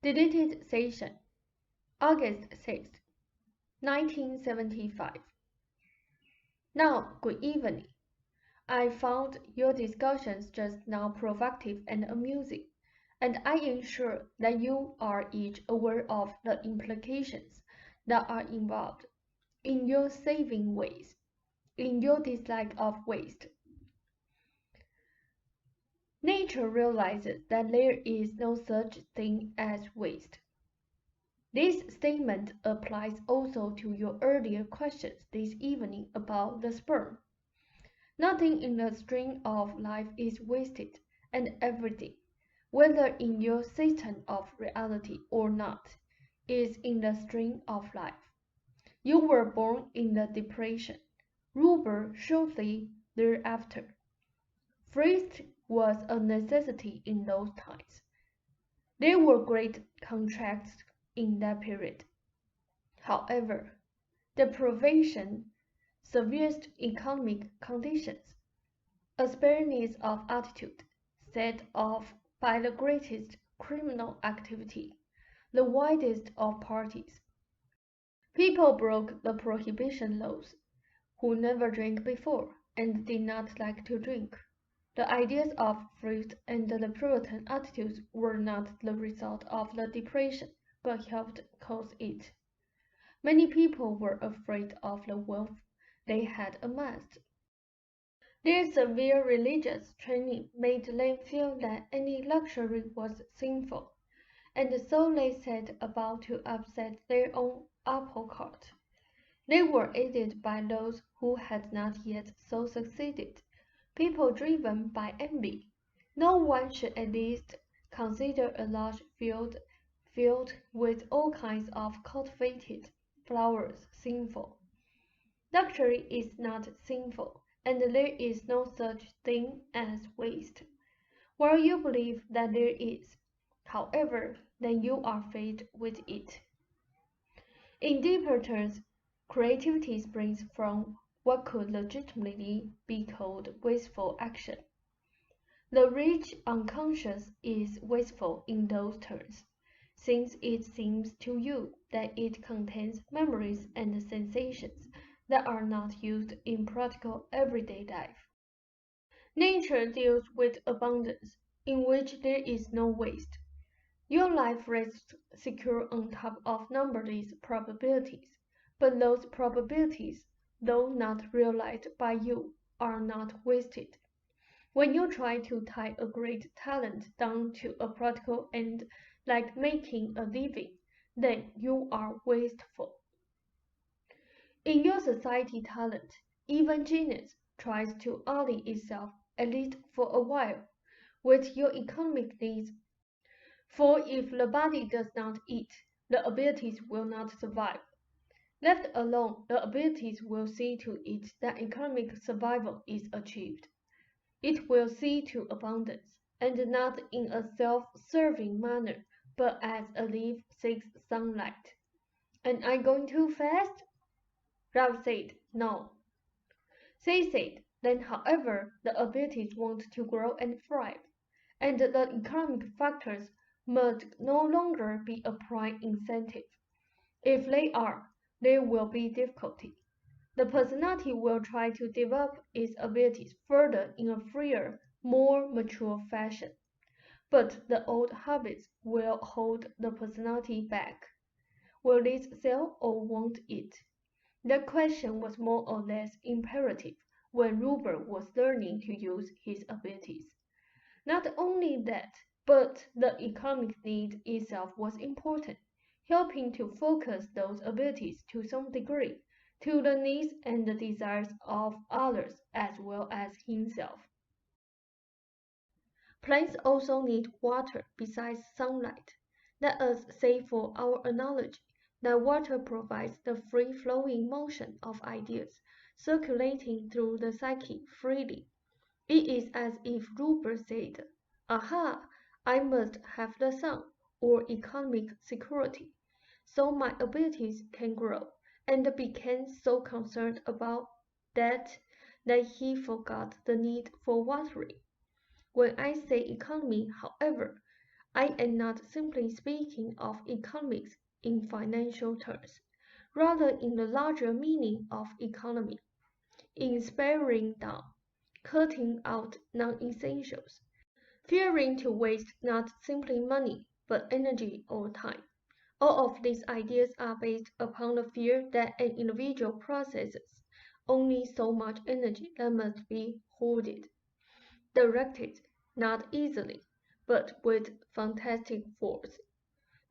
Deleted session, August 6, 1975. Now, good evening. I found your discussions just now provocative and amusing, and I am sure that you are each aware of the implications that are involved in your saving ways, in your dislike of waste. Nature realizes that there is no such thing as waste. This statement applies also to your earlier questions this evening about the sperm. Nothing in the stream of life is wasted, and everything, whether in your system of reality or not, is in the stream of life. You were born in the Depression, Rubber shortly thereafter. Freight was a necessity in those times. There were great contracts in that period. However, deprivation, severest economic conditions, a spareness of attitude set off by the greatest criminal activity, the widest of parties. People broke the prohibition laws, who never drank before and did not like to drink. The ideas of thrift and the Puritan attitudes were not the result of the Depression, but helped cause it. Many people were afraid of the wealth they had amassed. Their severe religious training made them feel that any luxury was sinful, and so they set about to upset their own apple cart. They were aided by those who had not yet so succeeded, people driven by envy. No one should at least consider a large field filled with all kinds of cultivated flowers sinful. Luxury is not sinful, and there is no such thing as waste. While you believe that there is, however, then you are fed with it. In deeper terms, creativity springs from what could legitimately be called wasteful action. The rich unconscious is wasteful in those terms, since it seems to you that it contains memories and sensations that are not used in practical everyday life. Nature deals with abundance, in which there is no waste. Your life rests secure on top of numberless probabilities, but those probabilities, though not realized by you, are not wasted. When you try to tie a great talent down to a practical end, like making a living, then you are wasteful. In your society talent, even genius tries to ally itself, at least for a while, with your economic needs. For if the body does not eat, the abilities will not survive. Left alone, the abilities will see to it that economic survival is achieved. It will see to abundance, and not in a self-serving manner, but as a leaf seeks sunlight. Am I going too fast? Ralph said, no. They said, then however, the abilities want to grow and thrive, and the economic factors must no longer be a prime incentive. If they are, there will be difficulty. The personality will try to develop its abilities further in a freer, more mature fashion. But the old habits will hold the personality back. Will this sell or won't it? The question was more or less imperative when Rubber was learning to use his abilities. Not only that, but the economic need itself was important, helping to focus those abilities to some degree to the needs and the desires of others as well as himself. Plants also need water besides sunlight. Let us say for our analogy that water provides the free-flowing motion of ideas, circulating through the psyche freely. It is as if Rupert said, aha, I must have the sun, or economic security, so my abilities can grow, and became so concerned about that he forgot the need for watering. When I say economy, however, I am not simply speaking of economics in financial terms, rather in the larger meaning of economy, in sparing down, cutting out non-essentials, fearing to waste not simply money, but energy or time. All of these ideas are based upon the fear that an individual possesses only so much energy that must be hoarded, directed, not easily, but with fantastic force.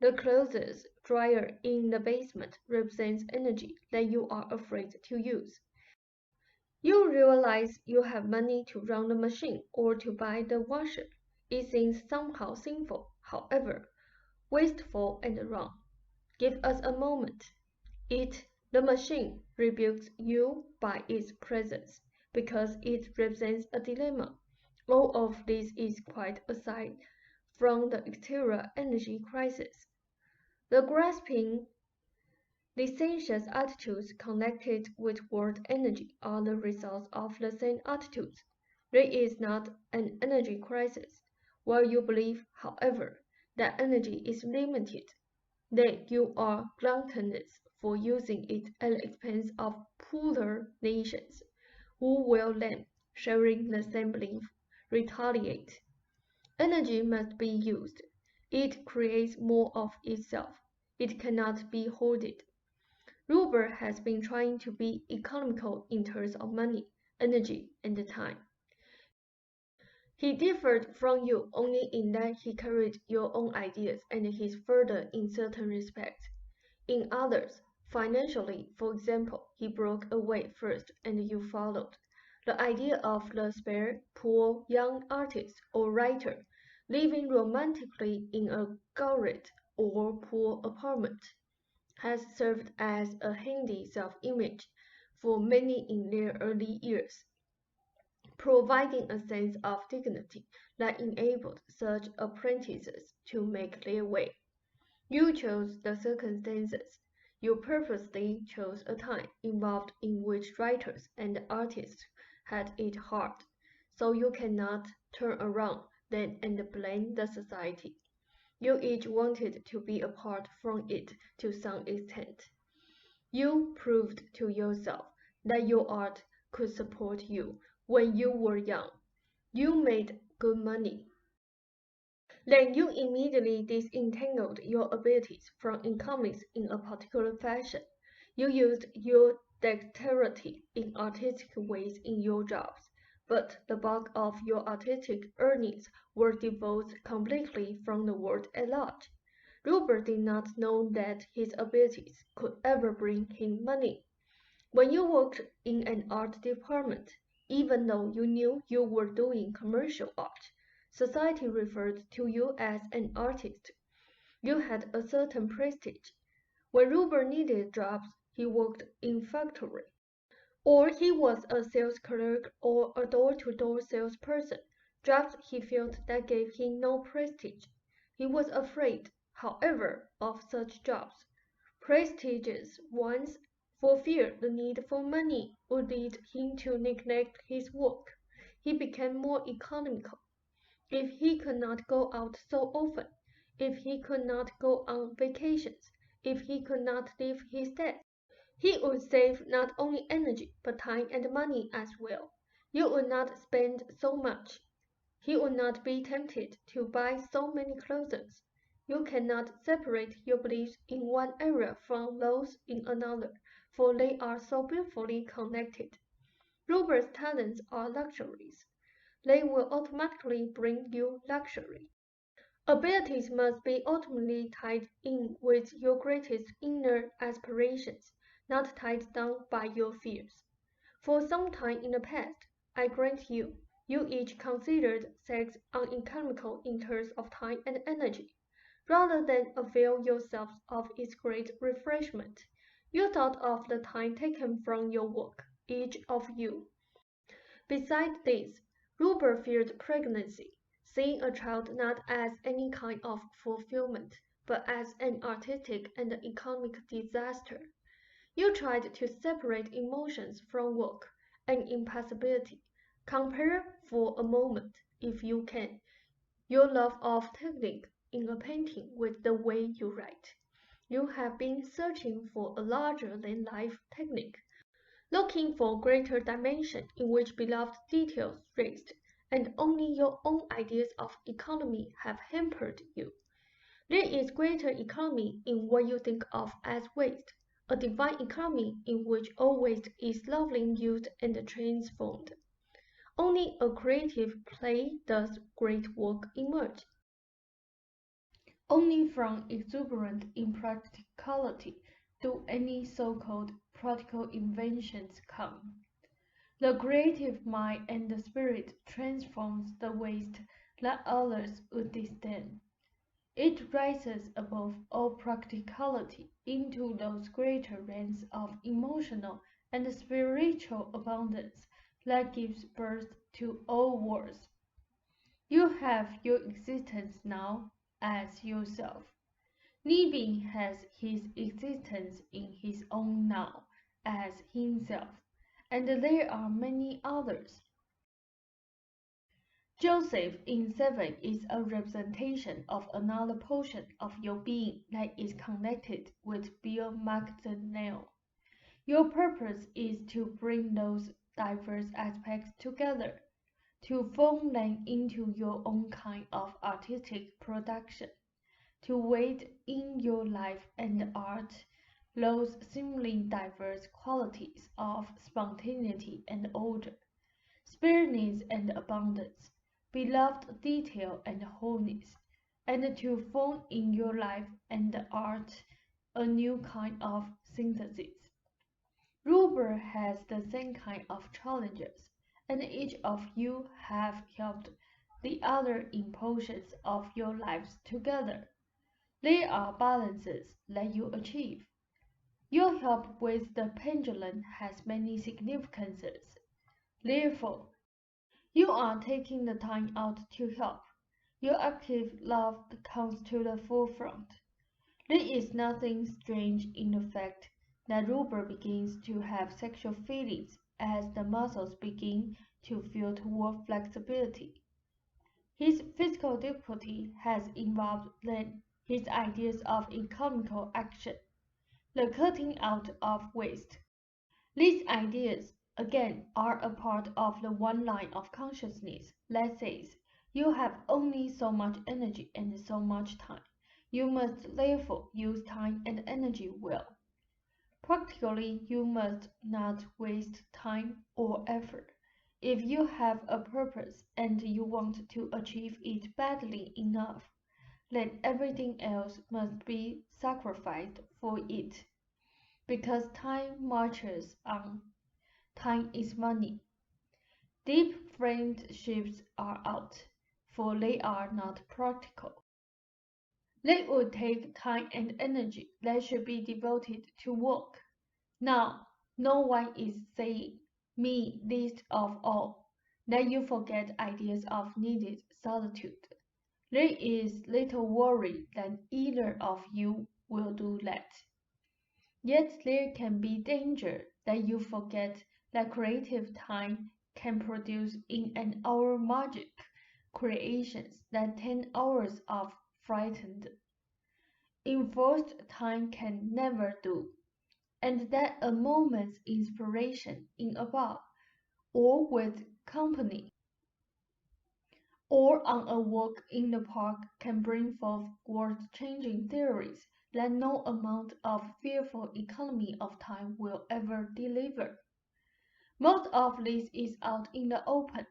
The closest dryer in the basement represents energy that you are afraid to use. You realize you have money to run the machine or to buy the washer. It seems somehow sinful, however, wasteful and wrong. Give us a moment. The machine, rebukes you by its presence, because it represents a dilemma. All of this is quite aside from the exterior energy crisis. The grasping, licentious attitudes connected with world energy are the results of the same attitudes. There is not an energy crisis. While you believe, however, that energy is limited, then you are gluttonous for using it at the expense of poorer nations, who will then, sharing the same belief, retaliate. Energy must be used. It creates more of itself. It cannot be hoarded. Ruber has been trying to be economical in terms of money, energy, and time. He differed from you only in that he carried your own ideas and his further in certain respects. In others, financially, for example, he broke away first and you followed. The idea of the spare, poor young artist or writer living romantically in a garret or poor apartment has served as a handy self-image for many in their early years, providing a sense of dignity that enabled such apprentices to make their way. You chose the circumstances. You purposely chose a time involved in which writers and artists had it hard, so you cannot turn around then and blame the society. You each wanted to be apart from it to some extent. You proved to yourself that your art could support you when you were young. You made good money. Then you immediately disentangled your abilities from economics in a particular fashion. You used your dexterity in artistic ways in your jobs, but the bulk of your artistic earnings were divorced completely from the world at large. Rupert did not know that his abilities could ever bring him money. When you worked in an art department, even though you knew you were doing commercial art, society referred to you as an artist. You had a certain prestige. When Rupert needed jobs, he worked in factory, or he was a sales clerk or a door-to-door salesperson, jobs he felt that gave him no prestige. He was afraid, however, of such jobs, prestigious ones, for fear the need for money would lead him to neglect his work. He became more economical. If he could not go out so often, if he could not go on vacations, if he could not leave his desk, he would save not only energy but time and money as well. You would not spend so much. He would not be tempted to buy so many clothes. You cannot separate your beliefs in one area from those in another, for they are so beautifully connected. Robert's talents are luxuries. They will automatically bring you luxury. Abilities must be ultimately tied in with your greatest inner aspirations, not tied down by your fears. For some time in the past, I grant you, you each considered sex uneconomical in terms of time and energy. Rather than avail yourselves of its great refreshment, you thought of the time taken from your work, each of you. Besides this, Rupert feared pregnancy, seeing a child not as any kind of fulfillment, but as an artistic and economic disaster. You tried to separate emotions from work, an impossibility. Compare for a moment, if you can, your love of technique in a painting with the way you write. You have been searching for a larger-than-life technique, looking for greater dimension in which beloved details rest, and only your own ideas of economy have hampered you. There is greater economy in what you think of as waste, a divine economy in which all waste is lovely used and transformed. Only a creative play does great work emerge. Only from exuberant impracticality do any so-called practical inventions come. The creative mind and the spirit transforms the waste that others would disdain. It rises above all practicality into those greater realms of emotional and spiritual abundance that gives birth to all worlds. You have your existence now as yourself. Living has his existence in his own now as himself, and there are many others. Joseph in 7 is a representation of another portion of your being that is connected with Bill McDaniel. Your purpose is to bring those diverse aspects together, to form them into your own kind of artistic production, to wade in your life and art those seemingly diverse qualities of spontaneity and order, spareness and abundance, beloved detail and wholeness, and to form in your life and art a new kind of synthesis. Ruber has the same kind of challenges, and each of you have helped the other in portions of your lives together. There are balances that you achieve. Your help with the pendulum has many significances. Therefore, you are taking the time out to help. Your active love comes to the forefront. There is nothing strange in the fact that Ruber begins to have sexual feelings as the muscles begin to feel toward flexibility. His physical difficulty has involved then his ideas of economical action, the cutting out of waste. These ideas, again, are a part of the one line of consciousness that says, you have only so much energy and so much time. You must therefore use time and energy well. Practically, you must not waste time or effort. If you have a purpose and you want to achieve it badly enough, then everything else must be sacrificed for it. Because time marches on. Time is money. Deep friendships are out, for they are not practical. They would take time and energy that should be devoted to work. Now, no one is saying, me least of all, that you forget ideas of needed solitude. There is little worry that either of you will do that. Yet there can be danger that you forget that creative time can produce in an hour magic creations that 10 hours of frightened, enforced time can never do, and that a moment's inspiration in a bar, or with company, or on a walk in the park can bring forth world-changing theories that no amount of fearful economy of time will ever deliver. Most of this is out in the open.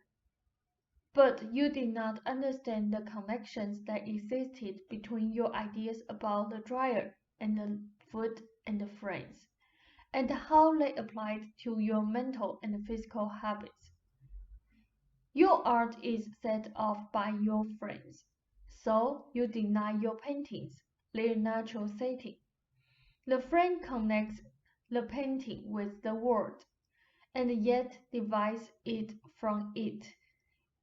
But you did not understand the connections that existed between your ideas about the dryer and the food and the friends, and how they applied to your mental and physical habits. Your art is set off by your friends, so you deny your paintings their natural setting. The friend connects the painting with the world, and yet divides it from it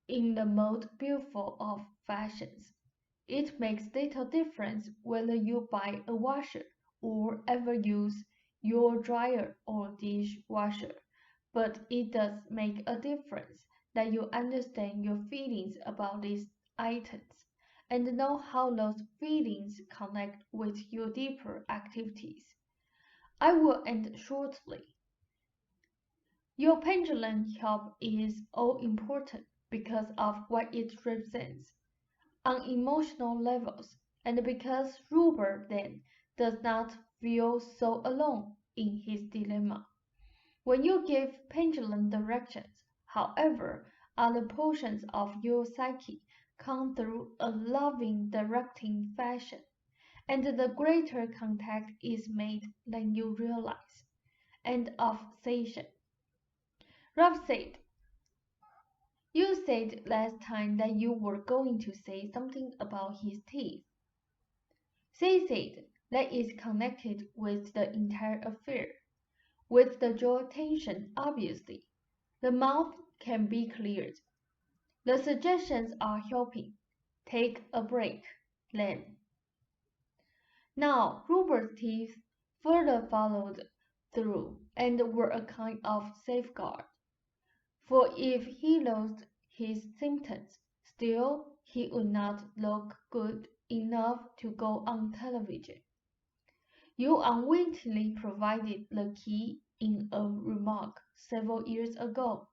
in the most beautiful of fashions. It makes little difference whether you buy a washer or ever use your dryer or dishwasher, but it does make a difference that you understand your feelings about these items, and know how those feelings connect with your deeper activities. I will end shortly. Your pendulum help is all important because of what it represents on emotional levels, and because Rupert then does not feel so alone in his dilemma. When you give pendulum directions, however, other portions of your psyche come through a loving directing fashion, and the greater contact is made than you realize. End of session. Rob said, "You said last time that you were going to say something about his teeth." They said that is connected with the entire affair. With the jaw tension, obviously, the mouth can be cleared. The suggestions are helping. Take a break, then. Now, Rupert's teeth further followed through and were a kind of safeguard. For if he lost his symptoms, still he would not look good enough to go on television. You unwittingly provided the key in a remark several years ago.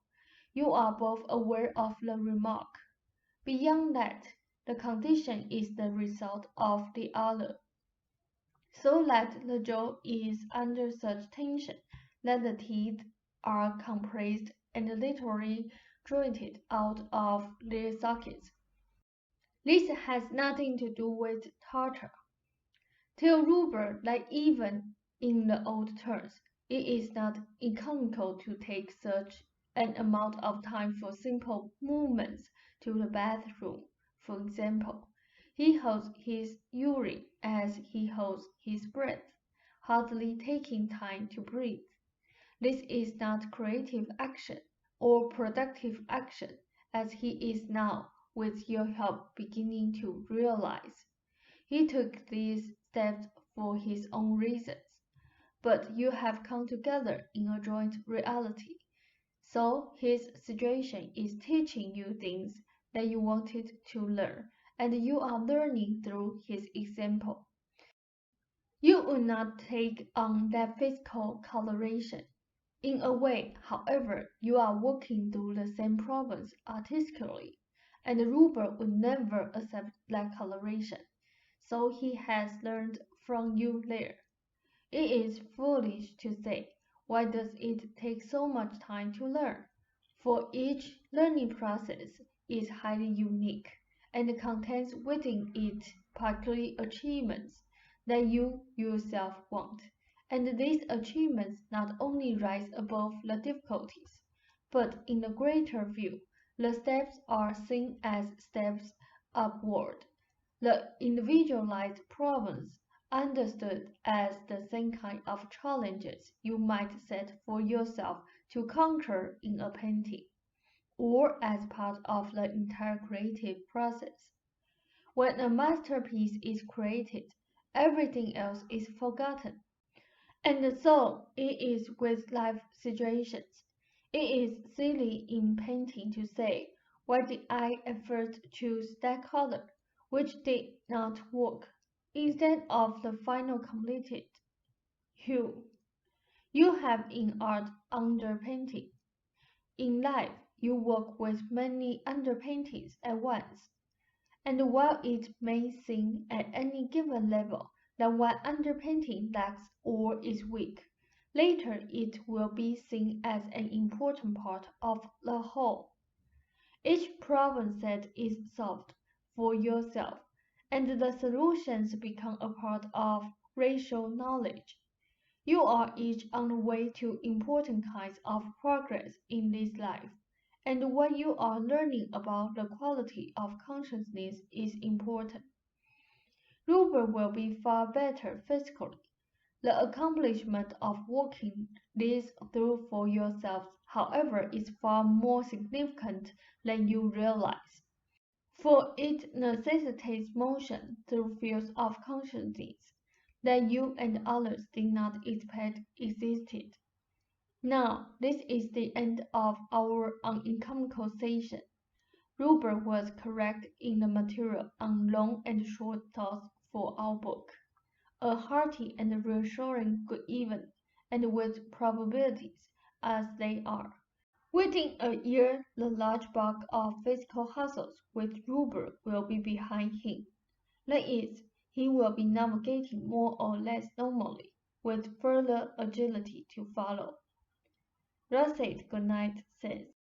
You are both aware of the remark. Beyond that, the condition is the result of the other, so that the jaw is under such tension that the teeth are compressed and literally jolted out of their sockets. This has nothing to do with tartar. Tell Rupert that even in the old terms, it is not economical to take such an amount of time for simple movements to the bathroom. For example, he holds his urine as he holds his breath, hardly taking time to breathe. This is not creative action or productive action, as he is now, with your help, beginning to realize. He took these steps for his own reasons, but you have come together in a joint reality. So his situation is teaching you things that you wanted to learn, and you are learning through his example. You would not take on that physical coloration. In a way, however, you are working through the same problems artistically, and Rupert would never accept that coloration. So he has learned from you there. It is foolish to say, why does it take so much time to learn? For each learning process is highly unique and contains within it particular achievements that you yourself want. And these achievements not only rise above the difficulties, but in the greater view, the steps are seen as steps upward. The individualized problems understood as the same kind of challenges you might set for yourself to conquer in a painting, or as part of the entire creative process. When a masterpiece is created, everything else is forgotten. And so it is with life situations. It is silly in painting to say, why did I at first choose that color, which did not work, instead of the final completed hue you have in art underpainting. In life, you work with many underpaintings at once, and while it may seem at any given level that one underpainting lacks or is weak, later it will be seen as an important part of the whole. Each problem set is solved for yourself, and the solutions become a part of racial knowledge. You are each on the way to important kinds of progress in this life, and what you are learning about the quality of consciousness is important. Rupert will be far better physically. The accomplishment of working this through for yourself, however, is far more significant than you realize, for it necessitates motion through fields of consciousness that you and others did not expect existed. Now, this is the end of our uneconomical session. Ruber was correct in the material on long and short thoughts for our book. A hearty and reassuring good evening, and with probabilities as they are. Within a year, the large bulk of physical hustles with Ruber will be behind him. That is, he will be navigating more or less normally, with further agility to follow. That's it. Good night, Seth.